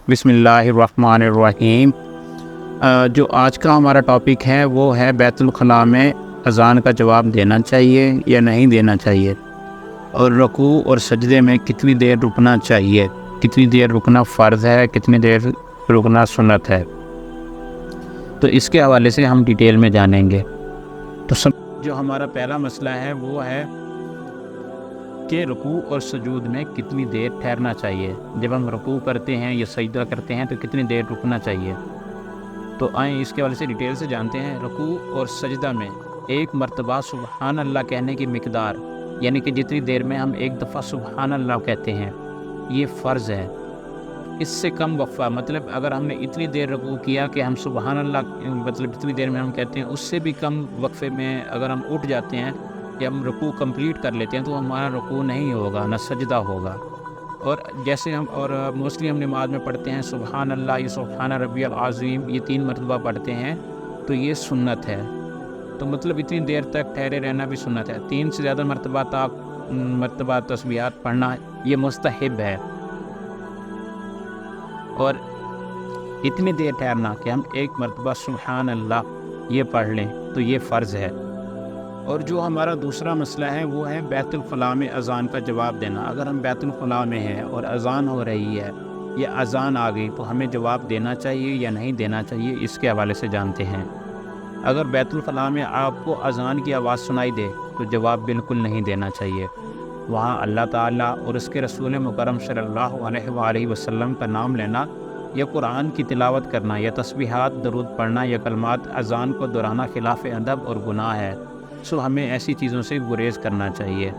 बिस्मिल्लाहिर्रहमानिर्रहीम। जो आज का हमारा टॉपिक है वो है बैतुल खला में अज़ान का जवाब देना चाहिए या नहीं देना चाहिए, और रुकू और सजदे में कितनी देर रुकना चाहिए, कितनी देर रुकना फ़र्ज़ है, कितनी देर रुकना सुन्नत है। तो इसके हवाले से हम डिटेल में जानेंगे। तो जो हमारा पहला मसला है वो है कि रुकू और सजूद में कितनी देर ठहरना चाहिए। जब हम रुकू करते हैं या सजदा करते हैं तो कितनी देर रुकना चाहिए। तो आएँ इसके हवाले से डिटेल से जानते हैं। रुकू और सजदा में एक मरतबा सुबहान अल्लाह कहने की मिकदार, यानी कि जितनी देर में हम एक दफ़ा सुबहान अल्लाह कहते हैं, ये फ़र्ज़ है। इससे कम वक्फ़ा, मतलब अगर हमने इतनी देर रुकू किया कि हम सुबहान अल्लाह मतलब इतनी देर में हम कहते हैं, उससे भी कम वक्फ़े में अगर हम उठ जाते हैं या हम रुकू कंप्लीट कर लेते हैं तो हमारा रुकू नहीं होगा, ना सजदा होगा। और जैसे हम मोस्टली हम नमाज में पढ़ते हैं सुबहान अल्लाह या सुबहान रब्बियल आज़ीम, ये 3 मरतबा पढ़ते हैं, तो ये सुन्नत है। तो मतलब इतनी देर तक ठहरे रहना भी सुन्नत है। 3 से ज़्यादा मरतबा तस्बीहात पढ़ना ये मुस्तहब है। और इतनी देर ठहरना कि हम एक मरतबा सुबहान अल्लाह ये पढ़ लें तो ये फ़र्ज़ है। और जो हमारा दूसरा मसला है वो है बैतुल खला में अज़ान का जवाब देना। अगर हम बैतुल खला में हैं और अज़ान हो रही है या अज़ान आ गई तो हमें जवाब देना चाहिए या नहीं देना चाहिए, इसके हवाले से जानते हैं। अगर बैतुल खला में आपको अज़ान की आवाज़ सुनाई दे तो जवाब बिल्कुल नहीं देना चाहिए। वहाँ अल्लाह ताला और उसके रसूल मुकर्रम सल्लल्लाहु अलैहि वसल्लम का नाम लेना या कुरान की तिलावत करना या तस्बीहात दरूद पढ़ना या कलमात अज़ान को दोहराना खिलाफ अदब और गुनाह है। सो हमें ऐसी चीज़ों से गुरेज़ करना चाहिए।